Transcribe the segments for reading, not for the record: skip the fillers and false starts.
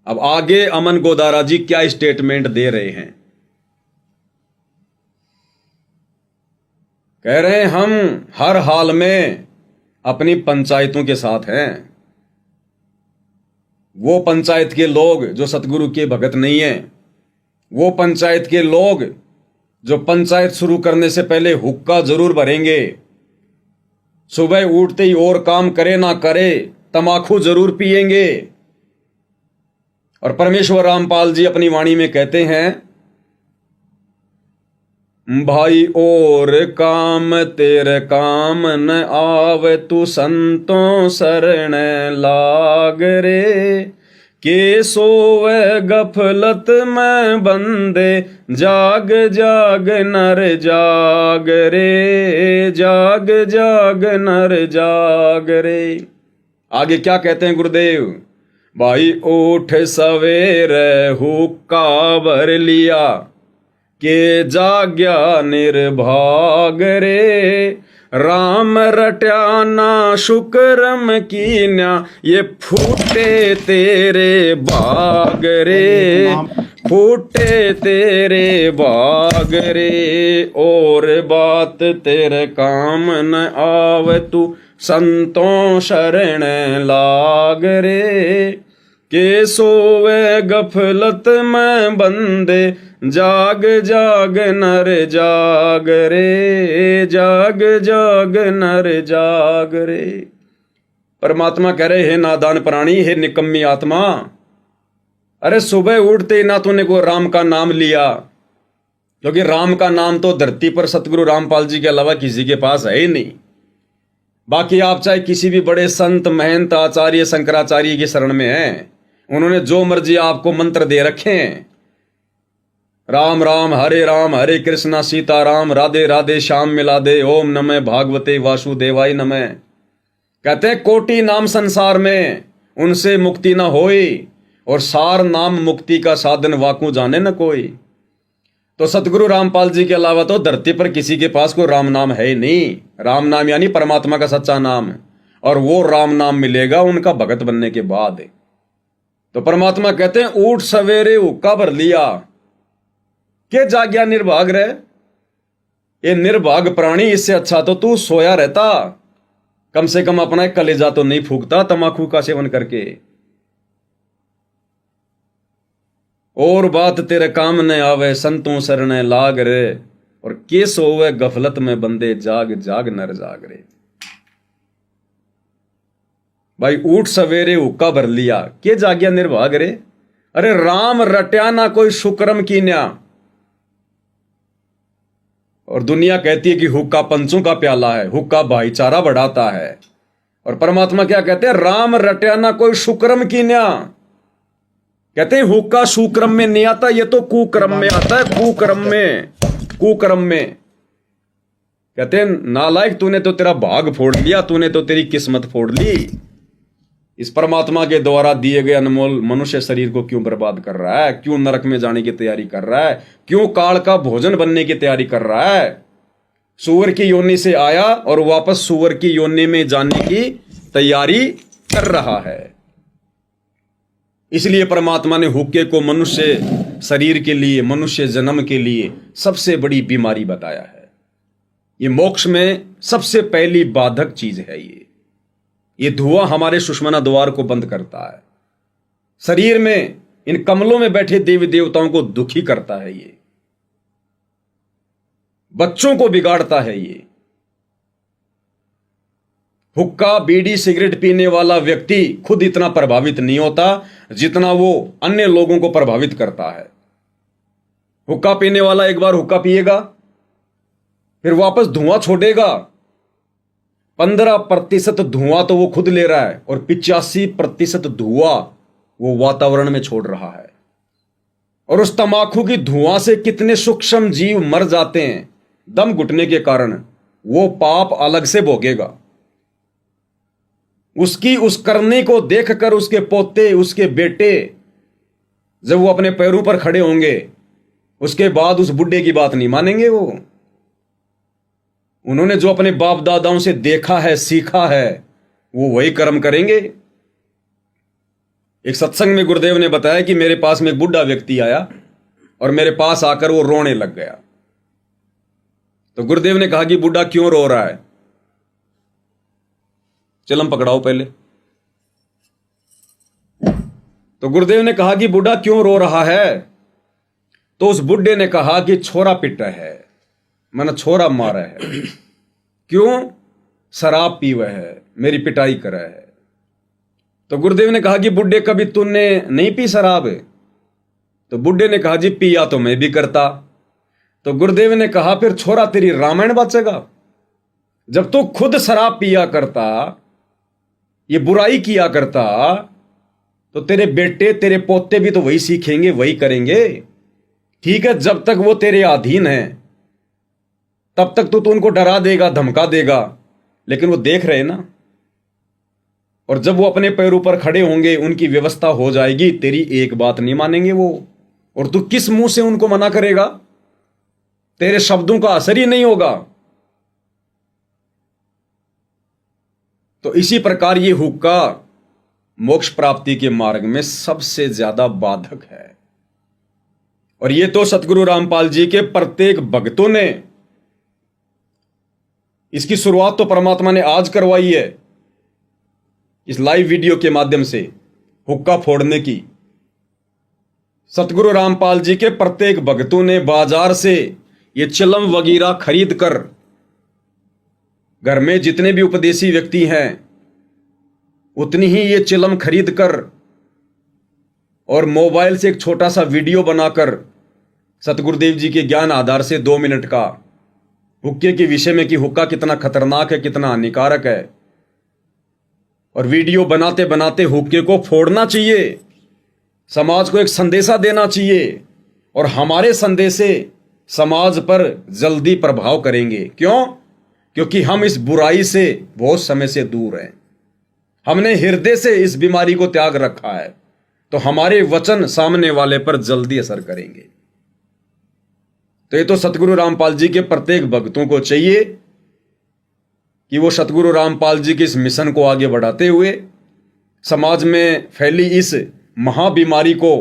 अब आगे अमन गोदारा जी क्या स्टेटमेंट दे रहे हैं। कह रहे हैं हम हर हाल में अपनी पंचायतों के साथ हैं। वो पंचायत के लोग जो सतगुरु के भगत नहीं है, वो पंचायत के लोग जो पंचायत शुरू करने से पहले हुक्का जरूर भरेंगे, सुबह उठते ही और काम करे ना करे तमाकू जरूर पिएंगे। और परमेश्वर रामपाल जी अपनी वाणी में कहते हैं, भाई और काम तेरे काम न आवे, तू संतों शरण लाग रे। के सोवे गफलत में बंदे, जाग जाग नर जाग रे, जाग जाग नर जाग रे। आगे क्या कहते हैं गुरुदेव, भाई उठ सवेरे हुक्का भर लिया, के जाग्या निर्भाग रे। राम रट्याना शुक्रम कीन्या, ये फूटे तेरे बाग रे, फूटे तेरे बाग रे। और बात तेरे काम न आवे, तू संतों शरण लाग रे। के सोवे गफलत में बंदे, जाग जाग नर जाग रे, जाग जाग नर जाग रे। परमात्मा कह रहे, हे नादान प्राणी, हे निकम्मी आत्मा, अरे सुबह उठते ना तूने को राम का नाम लिया, क्योंकि राम का नाम तो धरती पर सतगुरु रामपाल जी के अलावा किसी के पास है ही नहीं। बाकी आप चाहे किसी भी बड़े संत महंत आचार्य शंकराचार्य की शरण में हैं, उन्होंने जो मर्जी आपको मंत्र दे रखे हैं, राम राम हरे कृष्णा सीता राम, राधे राधे श्याम मिला दे, ओम नमः भागवते वासुदेवाय नमः। कहते हैं कोटि नाम संसार में उनसे मुक्ति न होई, और सार नाम मुक्ति का साधन वाकू जाने न कोई। तो सतगुरु रामपाल जी के अलावा तो धरती पर किसी के पास कोई राम नाम है ही नहीं। राम नाम यानी परमात्मा का सच्चा नाम, और वो राम नाम मिलेगा उनका भगत बनने के बाद। तो परमात्मा कहते हैं ऊठ सवेरे हुक्का भर लिया, के जाग्या निर्भाग रहे। ये निर्भाग प्राणी, इससे अच्छा तो तू सोया रहता, कम से कम अपना एक कलेजा तो नहीं फूकता तमाकू का सेवन करके। और बात तेरे काम न आवे, संतों शरण लाग रे। और के सोवे गफलत में बंदे, जाग जाग नर जाग रे। भाई उठ सवेरे हुक्का भर लिया, के जाग्या निर्भाग रे। अरे राम रट्या ना कोई शुक्रम कीन्या। और दुनिया कहती है कि हुक्का पंचों का प्याला है, हुक्का भाईचारा बढ़ाता है। और परमात्मा क्या कहते हैं, राम रट्या ना कोई शुक्रम कीन्या। कहते हैं हुक्का सुक्रम में नहीं आता, ये तो कुक्रम में आता है, कुक्रम में, कुक्रम में। कहते हैं नालायक, तूने तो तेरा भाग फोड़ लिया, तूने तो तेरी किस्मत फोड़ ली। इस परमात्मा के द्वारा दिए गए अनमोल मनुष्य शरीर को क्यों बर्बाद कर रहा है, क्यों नरक में जाने की तैयारी कर रहा है, क्यों काल का भोजन बनने की तैयारी कर रहा है। सूअर की योनि से आया और वापस सूअर की योनि में जाने की तैयारी कर रहा है। इसलिए परमात्मा ने हुक्के को मनुष्य शरीर के लिए, मनुष्य जन्म के लिए सबसे बड़ी बीमारी बताया है। ये मोक्ष में सबसे पहली बाधक चीज है। ये धुआं हमारे सुषमना द्वार को बंद करता है, शरीर में इन कमलों में बैठे देवी देवताओं को दुखी करता है, ये बच्चों को बिगाड़ता है। ये हुक्का बीड़ी सिगरेट पीने वाला व्यक्ति खुद इतना प्रभावित नहीं होता जितना वो अन्य लोगों को प्रभावित करता है। हुक्का पीने वाला एक बार हुक्का पिएगा, फिर वापस धुआं छोड़ेगा। 15% धुआं तो वो खुद ले रहा है, और 85% धुआं वो वातावरण में छोड़ रहा है। और उस तमाकू की धुआं से कितने सूक्ष्म जीव मर जाते हैं दम घुटने के कारण, वो पाप अलग से भोगेगा। उसकी उस करने को देखकर उसके पोते, उसके बेटे, जब वो अपने पैरों पर खड़े होंगे, उसके बाद उस बुढ़े की बात नहीं मानेंगे। वो उन्होंने जो अपने बाप दादाओं से देखा है, सीखा है, वो वही कर्म करेंगे। एक सत्संग में गुरुदेव ने बताया कि मेरे पास में एक बूढ़ा व्यक्ति आया और मेरे पास आकर वो रोने लग गया। तो गुरुदेव ने कहा कि बूढ़ा क्यों रो रहा है? चिलम पकड़ाओ पहले। तो गुरुदेव ने कहा कि बूढ़ा क्यों रो रहा है? तो उस बुढ़े ने कहा कि छोरा पिटा है, मैंने छोरा मारा है। क्यों? शराब पीवा है, मेरी पिटाई करा है। तो गुरुदेव ने कहा कि बुढ़े कभी तूने नहीं पी शराब? तो बुढ़े ने कहा जी पिया तो मैं भी करता। तो गुरुदेव ने कहा फिर छोरा तेरी रामायण बचेगा? जब तू खुद शराब पिया करता, ये बुराई किया करता, तो तेरे बेटे तेरे पोते भी तो वही सीखेंगे, वही करेंगे। ठीक है, जब तक वो तेरे अधीन है तब तक तो तू उनको डरा देगा, धमका देगा, लेकिन वो देख रहे ना। और जब वो अपने पैरों पर खड़े होंगे, उनकी व्यवस्था हो जाएगी, तेरी एक बात नहीं मानेंगे वो। और तू किस मुंह से उनको मना करेगा? तेरे शब्दों का असर ही नहीं होगा। तो इसी प्रकार ये हुक्का मोक्ष प्राप्ति के मार्ग में सबसे ज्यादा बाधक है। और ये तो सतगुरु रामपाल जी के प्रत्येक भक्तों ने, इसकी शुरुआत तो परमात्मा ने आज करवाई है इस लाइव वीडियो के माध्यम से, हुक्का फोड़ने की। सतगुरु रामपाल जी के प्रत्येक भक्तों ने बाजार से ये चिलम वगैरह खरीद कर, घर में जितने भी उपदेशी व्यक्ति हैं उतनी ही ये चिलम खरीद कर और मोबाइल से एक छोटा सा वीडियो बनाकर सतगुरुदेव जी के ज्ञान आधार से 2 मिनट का हुक्के के विषय में कि हुक्का कितना खतरनाक है, कितना हानिकारक है, और वीडियो बनाते बनाते हुक्के को फोड़ना चाहिए, समाज को एक संदेशा देना चाहिए। और हमारे संदेशे समाज पर जल्दी प्रभाव करेंगे। क्यों? क्योंकि हम इस बुराई से बहुत समय से दूर हैं। हमने हृदय से इस बीमारी को त्याग रखा है, तो हमारे वचन सामने वाले पर जल्दी असर करेंगे। तो ये तो सतगुरु रामपाल जी के प्रत्येक भक्तों को चाहिए कि वो सतगुरु रामपाल जी के इस मिशन को आगे बढ़ाते हुए समाज में फैली इस महाबीमारी को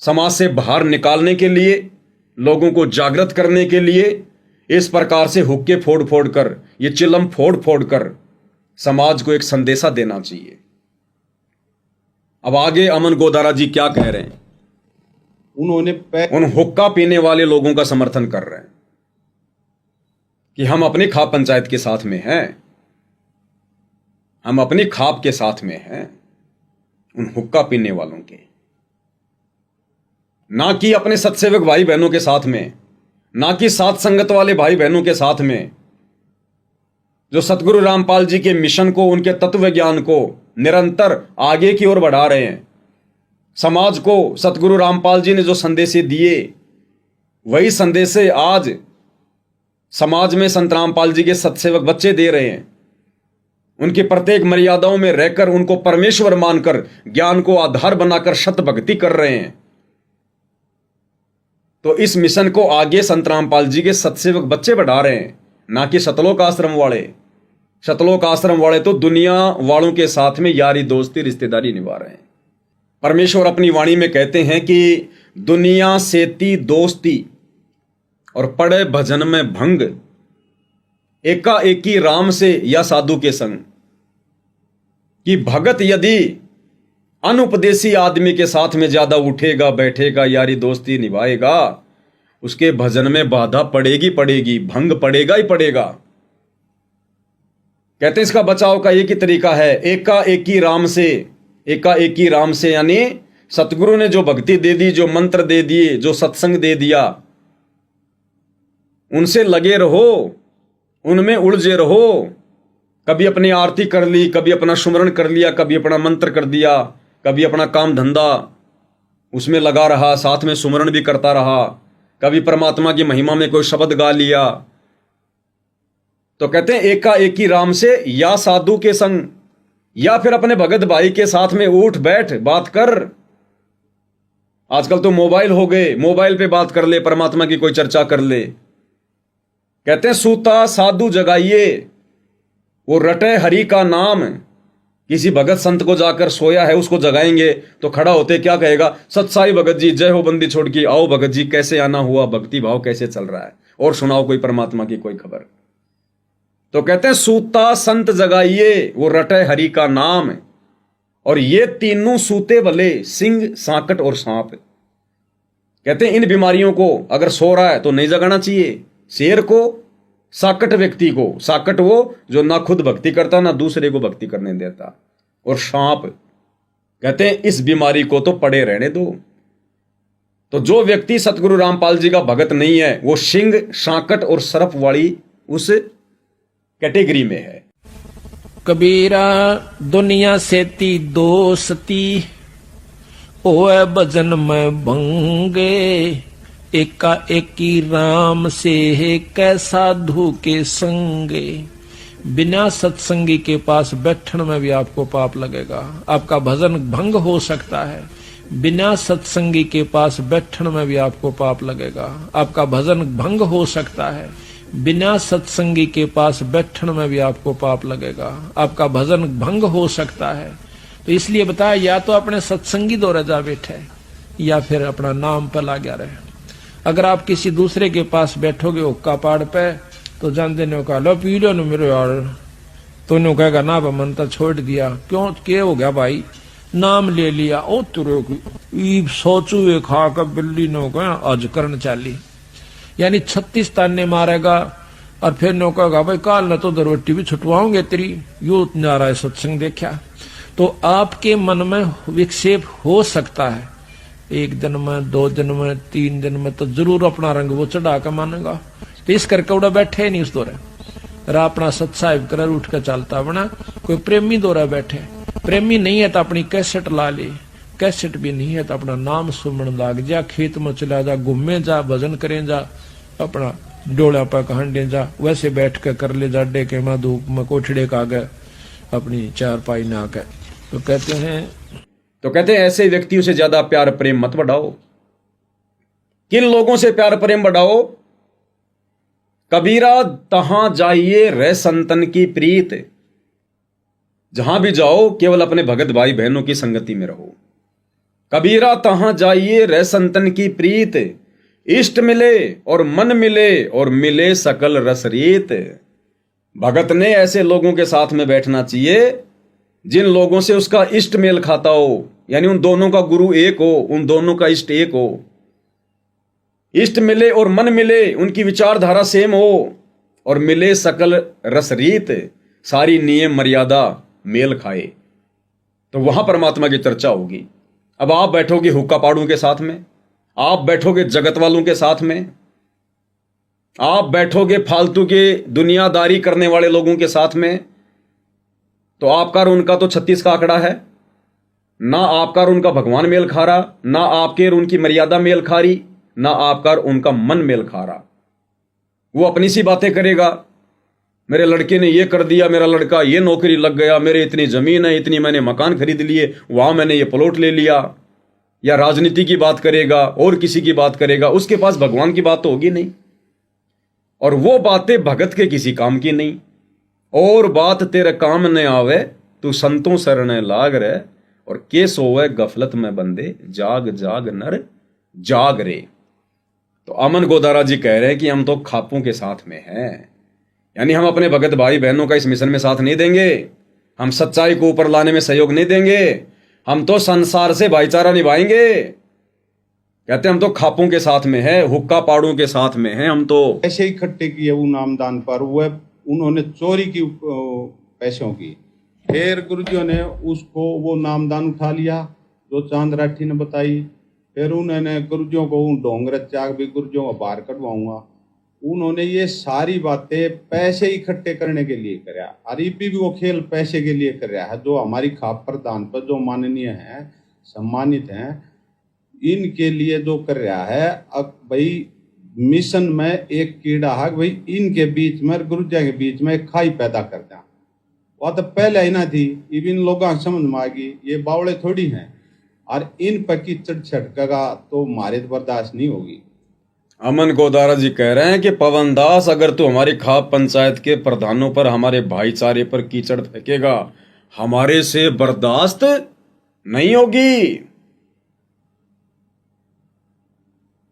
समाज से बाहर निकालने के लिए, लोगों को जागृत करने के लिए इस प्रकार से हुक्के फोड़ फोड़ कर, ये चिलम फोड़ फोड़ कर समाज को एक संदेशा देना चाहिए। अब आगे अमन गोदारा जी क्या कह रहे हैं? उन्होंने उन हुक्का पीने वाले लोगों का समर्थन कर रहे हैं कि हम अपनी खाप पंचायत के साथ में हैं, हम अपनी खाप के साथ में हैं उन हुक्का पीने वालों के, ना कि अपने सत्सेवक भाई बहनों के साथ में, ना कि साथ संगत वाले भाई बहनों के साथ में, जो सतगुरु रामपाल जी के मिशन को, उनके तत्व ज्ञान को निरंतर आगे की ओर बढ़ा रहे हैं। समाज को सतगुरु रामपाल जी ने जो संदेशे दिए, वही संदेशे आज समाज में संत रामपाल जी के सत्सेवक बच्चे दे रहे हैं। उनकी प्रत्येक मर्यादाओं में रहकर, उनको परमेश्वर मानकर, ज्ञान को आधार बनाकर शत भक्ति कर रहे हैं। तो इस मिशन को आगे संत रामपाल जी के सत्सेवक बच्चे बढ़ा रहे हैं, ना कि सतलोक आश्रम वाले। सतलोक आश्रम वाले तो दुनिया वालों के साथ में यारी दोस्ती रिश्तेदारी निभा रहे हैं। परमेश्वर अपनी वाणी में कहते हैं कि दुनिया सेती दोस्ती और पड़े भजन में भंग, एकाएकी राम से या साधु के संग। कि भगत यदि अनुपदेशी आदमी के साथ में ज्यादा उठेगा बैठेगा, यारी दोस्ती निभाएगा, उसके भजन में बाधा पड़ेगी पड़ेगी, भंग पड़ेगा ही पड़ेगा। कहते हैं इसका बचाव का एक ही तरीका है, एकाएकी राम से। एकाएकी राम से यानी सतगुरु ने जो भक्ति दे दी, जो मंत्र दे दिए, जो सत्संग दे दिया, उनसे लगे रहो, उनमें उलझे रहो। कभी अपनी आरती कर ली, कभी अपना सुमरण कर लिया, कभी अपना मंत्र कर दिया, कभी अपना काम धंधा उसमें लगा रहा, साथ में सुमरण भी करता रहा, कभी परमात्मा की महिमा में कोई शब्द गा लिया। तो कहते हैं एकाएकी राम से या साधु के संग, या फिर अपने भगत भाई के साथ में उठ बैठ बात कर। आजकल तो मोबाइल हो गए, मोबाइल पे बात कर ले, परमात्मा की कोई चर्चा कर ले। कहते हैं सूता साधु जगाइए, वो रटे हरि का नाम, किसी भगत संत को जाकर सोया है उसको जगाएंगे तो खड़ा होते क्या कहेगा, सत्साई भगत जी, जय हो बंदी छोड़ की, आओ भगत जी, कैसे आना हुआ, भक्ति भाव कैसे चल रहा है, और सुनाओ कोई परमात्मा की कोई खबर। तो कहते हैं सूता संत जगाइए, वो रटे हरि का नाम। और ये तीनों सूते भले, सिंह, सांकट और सांप। कहते हैं इन बीमारियों को अगर सो रहा है तो नहीं जगाना चाहिए। शेर को, साकट व्यक्ति को, साकट वो जो ना खुद भक्ति करता ना दूसरे को भक्ति करने देता, और सांप, कहते हैं इस बीमारी को तो पड़े रहने दो। तो जो व्यक्ति सतगुरु रामपाल जी का भगत नहीं है वो सिंह, सांकट और सर्प वाली उस कैटेगरी में है। कबीरा दुनिया सेती दोस्ती, ओए भजन में भंगे, एका एकी राम से है कै साधु के संगे। बिना सत्संगी के पास बैठने में भी आपको पाप लगेगा, आपका भजन भंग हो सकता है। बिना सत्संगी के पास बैठने में भी आपको पाप लगेगा, आपका भजन भंग हो सकता है। बिना सत्संगी के पास बैठने में भी आपको पाप लगेगा, आपका भजन भंग हो सकता है। तो इसलिए बताया, या तो अपने सत्संगी दौरे जा बैठे या फिर अपना नाम पर ला गया रहे। अगर आप किसी दूसरे के पास बैठोगे हुक्का पाड़ पे तो जानते ने कहा, लो पी लो मेरे यार, तो नो कहेगा ना मन तो छोड़ दिया, क्यों क्या हो गया भाई, नाम ले लिया, ओ तुरे सोचू खा कर बिल्ली नो कहा आज करन चाली, यानी 36 ताने मारेगा। और फिर नो कहेगा भाई काल न तो दरवट्टी भी छुटवाओगे तेरी, यू नारा है सत्संग देखा। तो आपके मन में विक्षेप हो सकता है, 1 दिन में, 2 दिन में, 3 दिन में तो जरूर अपना रंग वो चढ़ा कर मानेगा। तो इस करके उड़ा बैठे नहीं उस दौरे, अपना सत्साहिब कर उठ कर चलता बना। कोई प्रेमी दौरा बैठे, प्रेमी नहीं है तो अपनी कैसेट ला ले, कैसेट भी नहीं है तो अपना नाम सुमन लाग जा, खेत में चला जा, घूमे जा, भजन करें जा, अपना डोला पर कहंडे जा, वैसे बैठ कर कर ले जा, डेके में धूप में कोठड़े का गए अपनी चारपाई ना के। तो कहते हैं ऐसे व्यक्तियों से ज्यादा प्यार प्रेम मत बढ़ाओ। किन लोगों से प्यार प्रेम बढ़ाओ? कबीरा तहां जाइए रह संतन की प्रीत, जहां भी जाओ केवल अपने भगत भाई बहनों की संगति में रहो। कबीरा तहां जाइए रह संतन की प्रीत, इष्ट मिले और मन मिले और मिले सकल रसरीत। भगत ने ऐसे लोगों के साथ में बैठना चाहिए जिन लोगों से उसका इष्ट मेल खाता हो, यानी उन दोनों का गुरु एक हो, उन दोनों का इष्ट एक हो। इष्ट मिले और मन मिले, उनकी विचारधारा सेम हो, और मिले सकल रसरीत, सारी नियम मर्यादा मेल खाए, तो वहां परमात्मा की चर्चा होगी। अब आप बैठोगे हुक्का पाड़ों के साथ में, आप बैठोगे जगत वालों के साथ में, आप बैठोगे फालतू के दुनियादारी करने वाले लोगों के साथ में, तो आपका और उनका तो 36 का आंकड़ा है। ना आपका और उनका भगवान मेल खा रहा, ना आपके और उनकी मर्यादा मेल खा रही, ना आपका और उनका मन मेल खा रहा। वो अपनी सी बातें करेगा, मेरे लड़के ने ये कर दिया, मेरा लड़का ये नौकरी लग गया, मेरे इतनी जमीन है, इतनी मैंने मकान खरीद लिए, वहां मैंने ये प्लॉट ले लिया। या राजनीति की बात करेगा और किसी की बात करेगा, उसके पास भगवान की बात तो होगी नहीं, और वो बातें भगत के किसी काम की नहीं। और बात तेरे काम न आवे, तू संतों शरण लाग रहे, और के सोवे गफलत में बंदे, जाग जाग नर जाग रे। तो अमन गोदारा जी कह रहे हैं कि हम तो खापों के साथ में हैं, यानी हम अपने भगत भाई बहनों का इस मिशन में साथ नहीं देंगे, हम सच्चाई को ऊपर लाने में सहयोग नहीं देंगे, हम तो संसार से भाईचारा निभाएंगे। कहते हैं हम तो खापों के साथ में है, हुक्का पाड़ों के साथ में है। हम तो ऐसे ही इकट्ठे किए वो नामदान पर, वो उन्होंने चोरी की पैसों की। फिर गुरुजियों ने उसको वो नामदान उठा लिया जो चांद राठी ने बताई। फिर उन्होंने गुरुजियों को ढोंगर चाक भी गुरुजियों को बाहर कटवाऊंगा। उन्होंने ये सारी बातें पैसे इकट्ठे करने के लिए कराया, और भी वो खेल पैसे के लिए कर रहा है। जो हमारी खाप प्रधान पर जो माननीय हैं, सम्मानित हैं, इनके लिए जो कर रहा है। अब भाई मिशन में एक कीड़ा है भाई, इनके बीच में गुरुजी के बीच में एक खाई पैदा कर दिया। वह तो पहले ही ना थी, इन लोगों को समझ में आ गई ये बावड़े थोड़ी हैं, और इन पर कीचड़ छटकेगा तो हमारे बर्दाश्त नहीं होगी। अमन गोदारा जी कह रहे हैं कि पवन दास, अगर तू हमारी खाप पंचायत के प्रधानों पर, हमारे भाईचारे पर कीचड़ फेंकेगा, हमारे से बर्दाश्त नहीं होगी।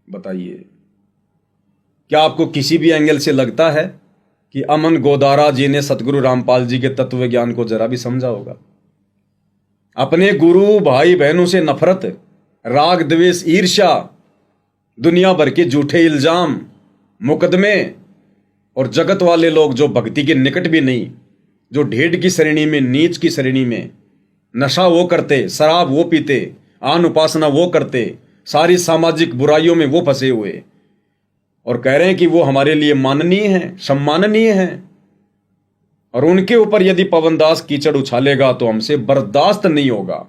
बताइए, क्या आपको किसी भी एंगल से लगता है कि अमन गोदारा जी ने सतगुरु रामपाल जी के तत्व ज्ञान को जरा भी समझा होगा? अपने गुरु भाई बहनों से नफरत, राग द्वेष, ईर्ष्या, दुनिया भर के झूठे इल्जाम, मुकदमे, और जगत वाले लोग जो भक्ति के निकट भी नहीं, जो ढेड की श्रेणी में, नीच की श्रेणी में, नशा वो करते, शराब वो पीते, आन उपासना वो करते, सारी सामाजिक बुराइयों में वो फंसे हुए, और कह रहे हैं कि वो हमारे लिए माननीय हैं, सम्माननीय हैं, और उनके ऊपर यदि पवनदास कीचड़ उछालेगा तो हमसे बर्दाश्त नहीं होगा।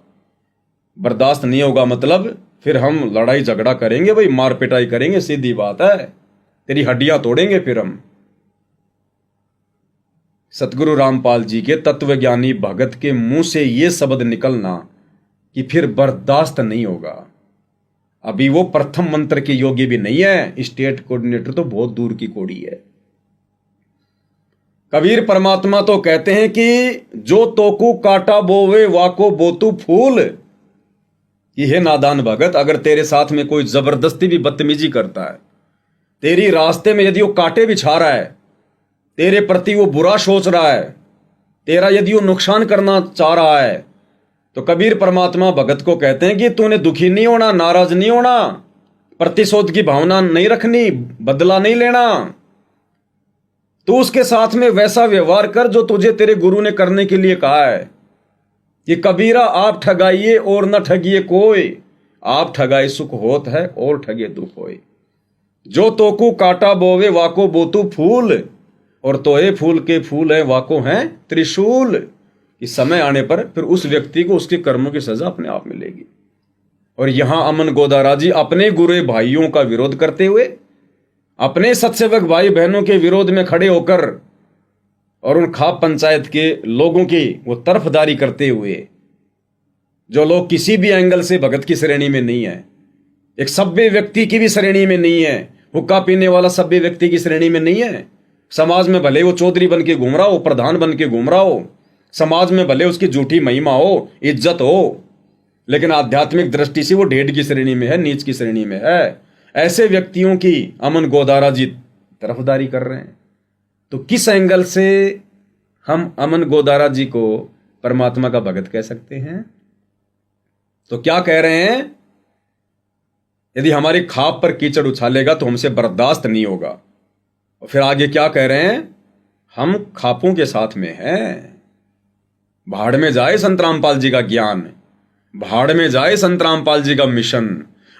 बर्दाश्त नहीं होगा मतलब फिर हम लड़ाई झगड़ा करेंगे भाई, मार पिटाई करेंगे, सीधी बात है, तेरी हड्डियां तोड़ेंगे फिर हम। सतगुरु रामपाल जी के तत्वज्ञानी भगत के मुंह से यह शब्द निकलना कि फिर बर्दाश्त नहीं होगा। अभी वो प्रथम मंत्र के योगी भी नहीं है, स्टेट कोऑर्डिनेटर तो बहुत दूर की कोड़ी है। कबीर परमात्मा तो कहते हैं कि जो तोकू काटा बोवे वाको बोतू फूल। कि हे नादान भगत, अगर तेरे साथ में कोई जबरदस्ती भी बदतमीजी करता है, तेरी रास्ते में यदि वो कांटे बिछा रहा है, तेरे प्रति वो बुरा सोच रहा है, तेरा यदि वो नुकसान करना चाह रहा है, तो कबीर परमात्मा भगत को कहते हैं कि तूने दुखी नहीं होना, नाराज नहीं होना, प्रतिशोध की भावना नहीं रखनी, बदला नहीं लेना। तू उसके साथ में वैसा व्यवहार कर जो तुझे तेरे गुरु ने करने के लिए कहा है कि कबीरा आप ठगाइए और न ठगिए कोई, आप ठगाए सुख होत है और ठगे दुख होए। जो तोकू काटा बोवे वाको बोतू फूल, और तोए फूल के फूल है वाको हैं त्रिशूल। कि समय आने पर फिर उस व्यक्ति को उसके कर्मों की सजा अपने आप मिलेगी। और यहां अमन गोदारा जी अपने गुरु भाइयों का विरोध करते हुए, अपने सत्सेवक भाई बहनों के विरोध में खड़े होकर और उन खाप पंचायत के लोगों की वो तरफदारी करते हुए, जो लोग किसी भी एंगल से भगत की श्रेणी में नहीं है, एक सभ्य व्यक्ति की भी श्रेणी में नहीं है, हुक्का पीने वाला सभ्य व्यक्ति की श्रेणी में नहीं है, समाज में भले वो चौधरी बन के घूम रहा हो, प्रधान बन के घूम रहा हो, समाज में भले उसकी झूठी महिमा हो, इज्जत हो, लेकिन आध्यात्मिक दृष्टि से वो ढेड की श्रेणी में है, नीच की श्रेणी में है, ऐसे व्यक्तियों की अमन गोदारा जी तरफदारी कर रहे हैं। तो किस एंगल से हम अमन गोदारा जी को परमात्मा का भगत कह सकते हैं? तो क्या कह रहे हैं? यदि हमारी खाप पर कीचड़ उछालेगा तो हमसे बर्दाश्त नहीं होगा। और फिर आगे क्या कह रहे हैं? हम खापों के साथ में हैं। भाड़ में जाए संत रामपाल जी का ज्ञान, भाड़ में जाए संत रामपाल जी का मिशन,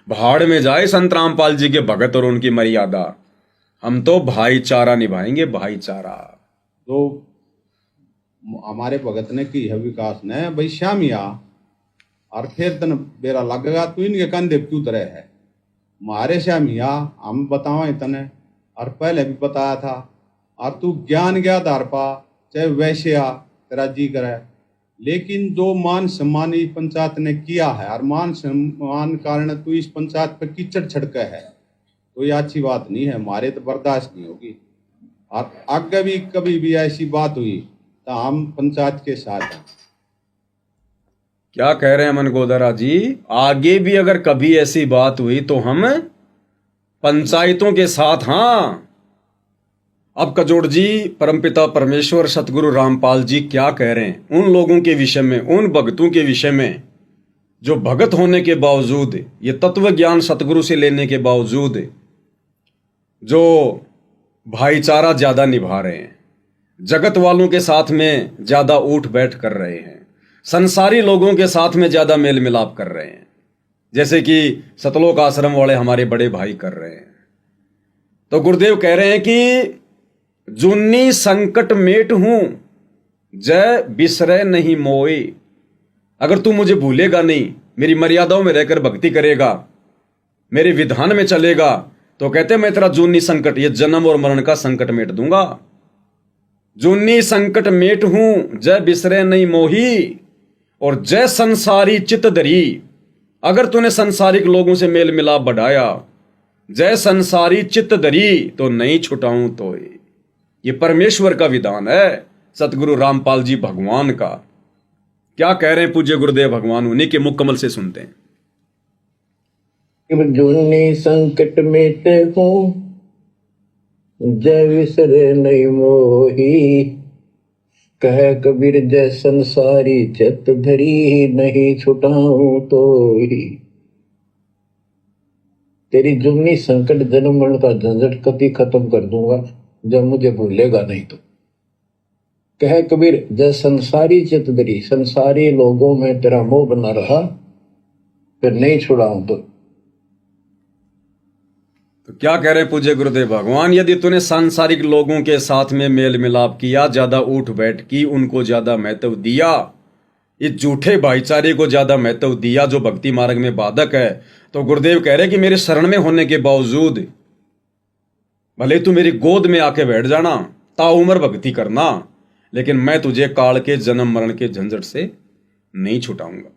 भाड़ में जाए संत रामपाल जी के भगत और उनकी मर्यादा। हम तो भाईचारा निभाएंगे, भाईचारा। तो हमारे भगत ने की है विकास ने भाई श्यामिया, और फिर तन बेरा लगेगा तू इनके कंधे क्यों तरह है मारे श्यामिया, हम बतावा तने और पहले भी बताया था। और तू ज्ञान के आधार पा चाहे वैसे आ तेरा जी करे, लेकिन जो मान सम्मान इस पंचायत ने किया है और मान सम्मान कारण तू इस पंचायत पर कीचड़ छिड़के है, तो ये अच्छी बात नहीं है, हमारे तो बर्दाश्त नहीं होगी। और आगे भी कभी भी ऐसी बात हुई तो हम पंचायत के साथ हैं। क्या कह रहे हैं अमन गोदारा जी? आगे भी अगर कभी ऐसी बात हुई तो हम पंचायतों के साथ। हां, अब कजोड़ जी परमपिता परमेश्वर सतगुरु रामपाल जी क्या कह रहे हैं उन लोगों के विषय में, उन भक्तों के विषय में जो भगत होने के बावजूद, ये तत्व ज्ञान सतगुरु से लेने के बावजूद जो भाईचारा ज्यादा निभा रहे हैं, जगत वालों के साथ में ज्यादा उठ बैठ कर रहे हैं, संसारी लोगों के साथ में ज्यादा मेल मिलाप कर रहे हैं, जैसे कि सतलोक आश्रम वाले हमारे बड़े भाई कर रहे हैं। तो गुरुदेव कह रहे हैं कि जुन्नी संकट मेट हूं जय बिसरे नहीं मोए। अगर तू मुझे भूलेगा नहीं, मेरी मर्यादाओं में रहकर भक्ति करेगा, मेरे विधान में चलेगा, तो कहते मैं तेरा जुन्नी संकट, ये जन्म और मरण का संकट मेट दूंगा। जुन्नी संकट मेट हूं जय बिसरे नहीं मोही, और जय संसारी चित धरी। अगर तूने संसारिक लोगों से मेल मिलाप बढ़ाया, जय संसारी चित धरी, तो नहीं छुटाऊं तो। ये परमेश्वर का विधान है, सतगुरु रामपाल जी भगवान का। क्या कह रहे हैं पूज्य गुरुदेव भगवान, उन्हीं के मुख कमल से सुनते हैं। जूनी संकट मिटे हो जय विसरे नहीं मोही, कह कबीर जय संसारी चित धरी, नहीं छुटाऊं तो ही। तेरी जुम्नी संकट जन्म मरण का झंझट कभी खत्म कर दूंगा जब मुझे भूलेगा नहीं तो। कह कबीर जय संसारी चित धरी, संसारी लोगों में तेरा मोह बना रहा, फिर नहीं छुड़ाऊं तो क्या कह रहे हैं पूज्य गुरुदेव भगवान, यदि तूने सांसारिक लोगों के साथ में मेल मिलाप किया, ज्यादा उठ बैठ की, उनको ज्यादा महत्व दिया, इस झूठे भाईचारे को ज्यादा महत्व दिया जो भक्ति मार्ग में बाधक है, तो गुरुदेव कह रहे कि मेरे शरण में होने के बावजूद भले तू मेरी गोद में आके बैठ जाना, ताउम्र भक्ति करना, लेकिन मैं तुझे काल के जन्म मरण के झंझट से नहीं छुटाऊंगा।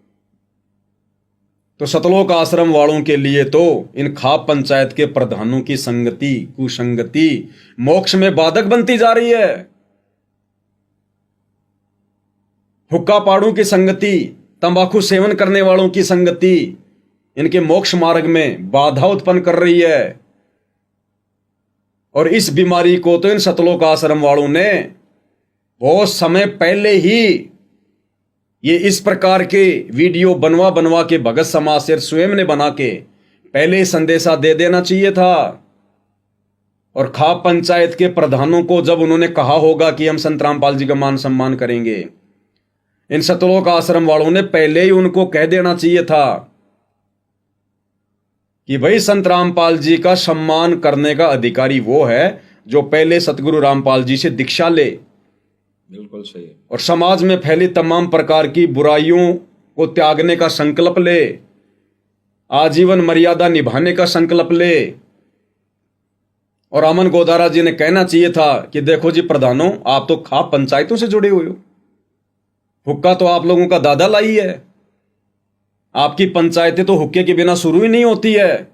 तो सतलोक आश्रम वालों के लिए तो इन खाप पंचायत के प्रधानों की संगति, कुसंगति मोक्ष में बाधक बनती जा रही है। हुक्का पाड़ों की संगति, तंबाकू सेवन करने वालों की संगति इनके मोक्ष मार्ग में बाधा उत्पन्न कर रही है। और इस बीमारी को तो इन सतलोक आश्रम वालों ने बहुत समय पहले ही ये इस प्रकार के वीडियो बनवा बनवा के भगत समाज से स्वयं ने बना के पहले संदेशा दे देना चाहिए था। और खाप पंचायत के प्रधानों को जब उन्होंने कहा होगा कि हम संत रामपाल जी का मान सम्मान करेंगे, इन सतलोक आश्रम वालों ने पहले ही उनको कह देना चाहिए था कि भाई संत रामपाल जी का सम्मान करने का अधिकारी वो है जो पहले सतगुरु रामपाल जी से दीक्षा ले। बिल्कुल सही है। और समाज में फैली तमाम प्रकार की बुराइयों को त्यागने का संकल्प ले, आजीवन मर्यादा निभाने का संकल्प ले। और अमन गोदारा जी ने कहना चाहिए था कि देखो जी प्रधानों, आप तो खाप पंचायतों से जुड़े हुए हो, हुक्का तो आप लोगों का दादा लाई है, आपकी पंचायतें तो हुक्के के बिना शुरू ही नहीं होती है।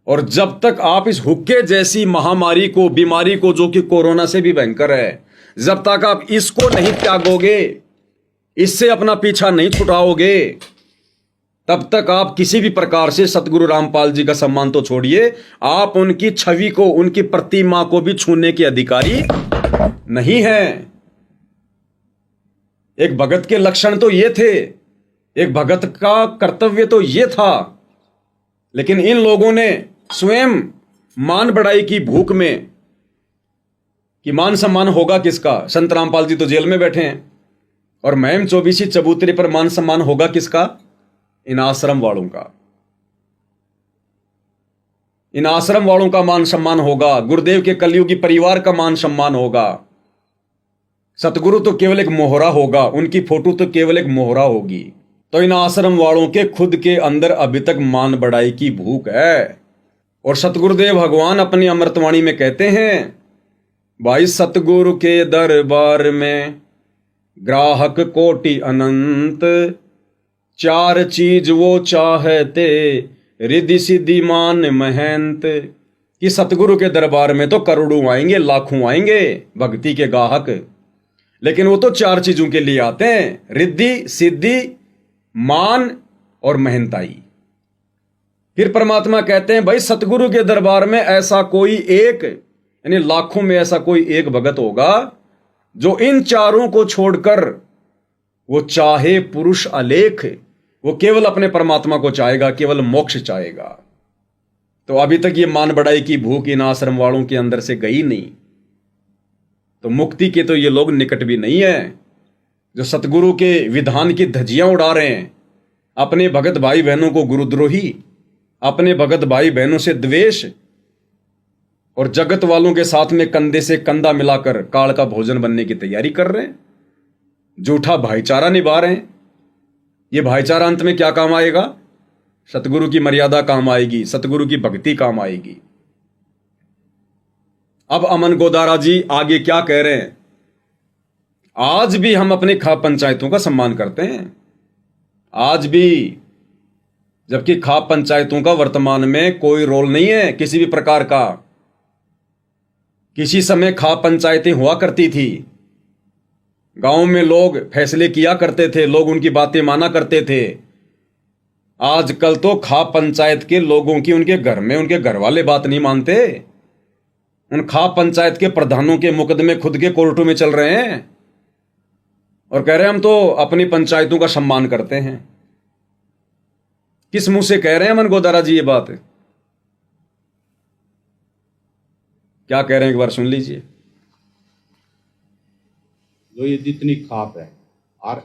और जब तक आप इस हुक्के जैसी महामारी को, बीमारी को, जो कि कोरोना से भी भयंकर है, जब तक आप इसको नहीं त्यागोगे, इससे अपना पीछा नहीं छुटाओगे, तब तक आप किसी भी प्रकार से सतगुरु रामपाल जी का सम्मान तो छोड़िए, आप उनकी छवि को, उनकी प्रतिमा को भी छूने के अधिकारी नहीं हैं। एक भगत के लक्षण तो ये थे, एक भगत का कर्तव्य तो ये था, लेकिन इन लोगों ने स्वयं मान बढ़ाई की भूख में कि मान सम्मान होगा किसका, संत रामपाल जी तो जेल में बैठे हैं, और महम चौबीसी चबूतरे पर मान सम्मान होगा किसका, इन आश्रम वालों का। इन आश्रम वालों का मान सम्मान होगा, गुरुदेव के कलयुगी परिवार का मान सम्मान होगा। सतगुरु तो केवल एक मोहरा होगा, उनकी फोटो तो केवल एक मोहरा होगी। तो इन आश्रम वालों के खुद के अंदर अभी तक मान बढ़ाई की भूख है। और सतगुरुदेव भगवान अपनी अमृतवाणी में कहते हैं, भाई सतगुरु के दरबार में ग्राहक कोटि अनंत, चार चीज वो चाहते रिद्धि सिद्धि मान महंत। कि सतगुरु के दरबार में तो करोड़ों आएंगे, लाखों आएंगे भक्ति के गाहक, लेकिन वो तो चार चीजों के लिए आते हैं, रिद्धि सिद्धि मान और महंताई। फिर परमात्मा कहते हैं भाई सतगुरु के दरबार में ऐसा कोई एक, यानी लाखों में ऐसा कोई एक भगत होगा जो इन चारों को छोड़कर वो चाहे पुरुष अलेख, वो केवल अपने परमात्मा को चाहेगा, केवल मोक्ष चाहेगा। तो अभी तक ये मान बढ़ाई की भूख इन आश्रम वालों के अंदर से गई नहीं, तो मुक्ति के तो ये लोग निकट भी नहीं है। जो सतगुरु के विधान की धज्जियां उड़ा रहे हैं, अपने भगत भाई बहनों को गुरुद्रोही, अपने भगत भाई बहनों से द्वेष, और जगत वालों के साथ में कंधे से कंधा मिलाकर काल का भोजन बनने की तैयारी कर रहे हैं, झूठा भाईचारा निभा रहे हैं। ये भाईचारा अंत में क्या काम आएगा? सतगुरु की मर्यादा काम आएगी, सतगुरु की भक्ति काम आएगी। अब अमन गोदारा जी आगे क्या कह रहे हैं? आज भी हम अपने खाप पंचायतों का सम्मान करते हैं, आज भी, जबकि खाप पंचायतों का वर्तमान में कोई रोल नहीं है किसी भी प्रकार का। किसी समय खाप पंचायतें हुआ करती थी, गांव में लोग फैसले किया करते थे, लोग उनकी बातें माना करते थे। आजकल तो खाप पंचायत के लोगों की उनके घर में उनके घर वाले बात नहीं मानते। उन खाप पंचायत के प्रधानों के मुकदमे खुद के कोर्टों में चल रहे हैं और कह रहे हैं हम तो अपनी पंचायतों का सम्मान करते हैं। किस मुंह से कह रहे हैं अमन गोदारा जी ये बात? क्या कह रहे हैं एक बार सुन लीजिए। जो ये जितनी खाप है और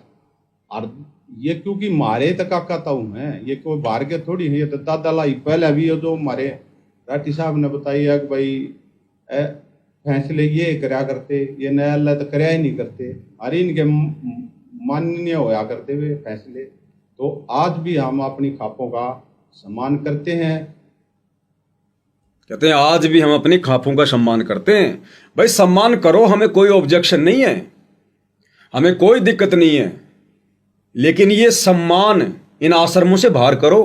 ये क्योंकि मारे तक कहता हूं मैं, ये कोई बाहर के थोड़ी है, ये तो दादा लाई पहले भी ये जो हमारे राठी साहब ने बताया कि भाई फैसले ये करा करते, ये न्यायालय तो कराया ही नहीं करते, अरे इनके माननीय होया करते हुए फैसले। तो आज भी हम अपनी खापों का सम्मान करते हैं। कहते हैं आज भी हम अपनी खापों का सम्मान करते हैं। भाई सम्मान करो, हमें कोई ऑब्जेक्शन नहीं है, हमें कोई दिक्कत नहीं है, लेकिन ये सम्मान इन आश्रमों से बाहर करो,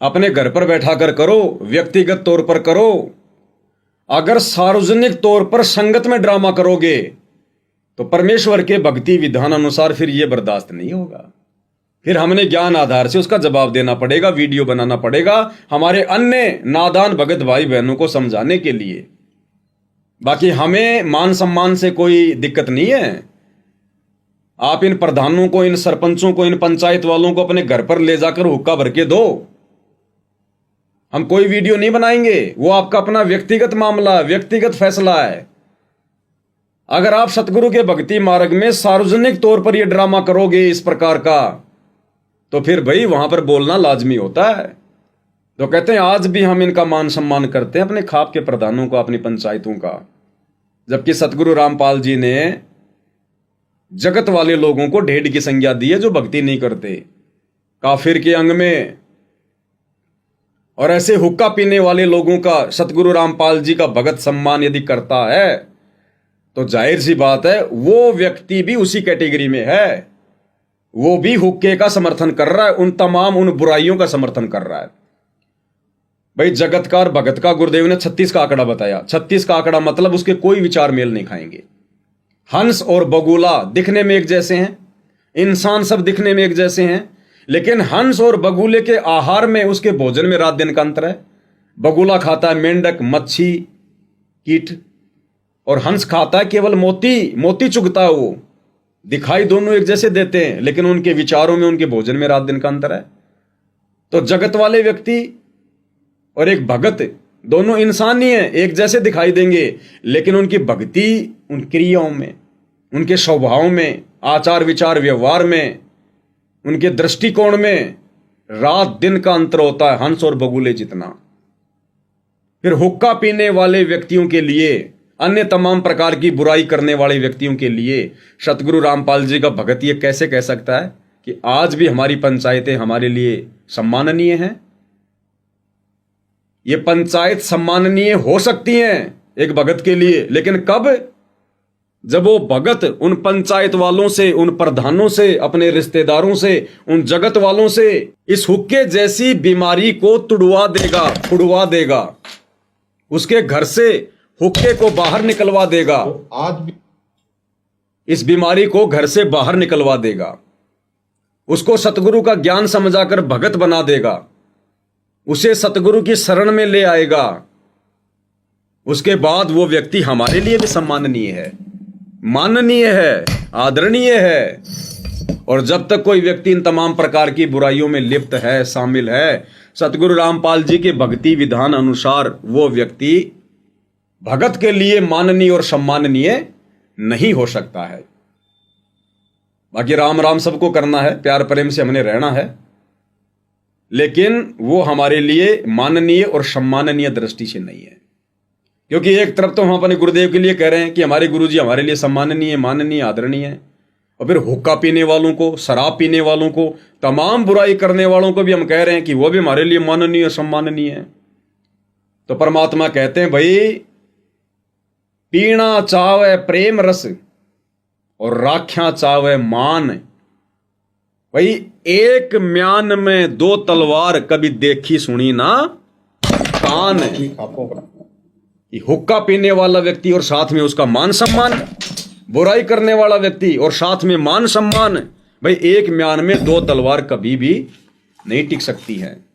अपने घर पर बैठा कर करो, व्यक्तिगत तौर पर करो। अगर सार्वजनिक तौर पर संगत में ड्रामा करोगे तो परमेश्वर के भक्ति विधान अनुसार फिर यह बर्दाश्त नहीं होगा। फिर हमने ज्ञान आधार से उसका जवाब देना पड़ेगा, वीडियो बनाना पड़ेगा हमारे अन्य नादान भगत भाई बहनों को समझाने के लिए। बाकी हमें मान सम्मान से कोई दिक्कत नहीं है। आप इन प्रधानों को, इन सरपंचों को, इन पंचायत वालों को अपने घर पर ले जाकर हुक्का भर के दो, हम कोई वीडियो नहीं बनाएंगे। वो आपका अपना व्यक्तिगत मामला, व्यक्तिगत फैसला है। अगर आप सतगुरु के भक्ति मार्ग में सार्वजनिक तौर पर यह ड्रामा करोगे इस प्रकार का, तो फिर भाई वहां पर बोलना लाजमी होता है। तो कहते हैं आज भी हम इनका मान सम्मान करते हैं, अपने खाप के प्रधानों का, अपनी पंचायतों का। जबकि सतगुरु रामपाल जी ने जगत वाले लोगों को ढेड़ की संज्ञा दी है जो भक्ति नहीं करते, काफिर के अंग में। और ऐसे हुक्का पीने वाले लोगों का सतगुरु रामपाल जी का भगत सम्मान यदि करता है तो जाहिर सी बात है वो व्यक्ति भी उसी कैटेगरी में है। वो भी हुक्के का समर्थन कर रहा है, उन तमाम उन बुराइयों का समर्थन कर रहा है। भाई जगतकार भगत का गुरुदेव ने 36 का आंकड़ा बताया। 36 का आंकड़ा मतलब उसके कोई विचार मेल नहीं खाएंगे। हंस और बगुला दिखने में एक जैसे हैं, इंसान सब दिखने में एक जैसे हैं, लेकिन हंस और बगुले के आहार में, उसके भोजन में रात दिन का अंतर है। बगुला खाता है मेंढक, मच्छी, कीट, और हंस खाता है केवल मोती चुगता है। वो दिखाई दोनों एक जैसे देते हैं, लेकिन उनके विचारों में, उनके भोजन में रात दिन का अंतर है। तो जगत वाले व्यक्ति और एक भगत दोनों इंसान ही हैं, एक जैसे दिखाई देंगे, लेकिन उनकी भक्ति उन क्रियाओं में, उनके स्वभाव में, आचार विचार व्यवहार में, उनके दृष्टिकोण में रात दिन का अंतर होता है, हंस और बगुले जितना। फिर हुक्का पीने वाले व्यक्तियों के लिए, अन्य तमाम प्रकार की बुराई करने वाले व्यक्तियों के लिए सतगुरु रामपाल जी का भगत ये कैसे कह सकता है कि आज भी हमारी पंचायतें हमारे लिए सम्माननीय हैं? ये पंचायत सम्माननीय हो सकती हैं एक भगत के लिए, लेकिन कब? जब वो भगत उन पंचायत वालों से, उन प्रधानों से, अपने रिश्तेदारों से, उन जगत वालों से इस हुक्के जैसी बीमारी को छुड़वा देगा, उसके घर से हुक्के को बाहर निकलवा देगा। तो आज भी इस बीमारी को घर से बाहर निकलवा देगा, उसको सतगुरु का ज्ञान समझाकर भगत बना देगा, उसे सतगुरु की शरण में ले आएगा। उसके बाद वो व्यक्ति हमारे लिए भी सम्माननीय है, माननीय है, आदरणीय है। और जब तक कोई व्यक्ति इन तमाम प्रकार की बुराइयों में लिप्त है, शामिल है, सतगुरु रामपाल जी के भक्ति विधान अनुसार वो व्यक्ति भगत के लिए माननीय और सम्माननीय नहीं हो सकता है। बाकी राम राम सबको करना है, प्यार प्रेम से हमने रहना है, लेकिन वो हमारे लिए माननीय और सम्माननीय दृष्टि से नहीं है। क्योंकि एक तरफ तो हम अपने गुरुदेव के लिए कह रहे हैं कि हमारे गुरुजी हमारे लिए सम्माननीय, माननीय, आदरणीय है, और फिर हुक्का पीने वालों को, शराब पीने वालों को, तमाम बुराई करने वालों को भी हम कह रहे हैं कि वो भी हमारे लिए माननीय और सम्माननीय है। तो परमात्मा कहते हैं भाई पीना चावे प्रेम रस और राख्या चावे मान। भाई एक म्यान में दो तलवार कभी देखी सुनी ना कान। खापों का हुक्का पीने वाला व्यक्ति और साथ में उसका मान सम्मान, बुराई करने वाला व्यक्ति और साथ में मान सम्मान, भाई एक म्यान में दो तलवार कभी भी नहीं टिक सकती है।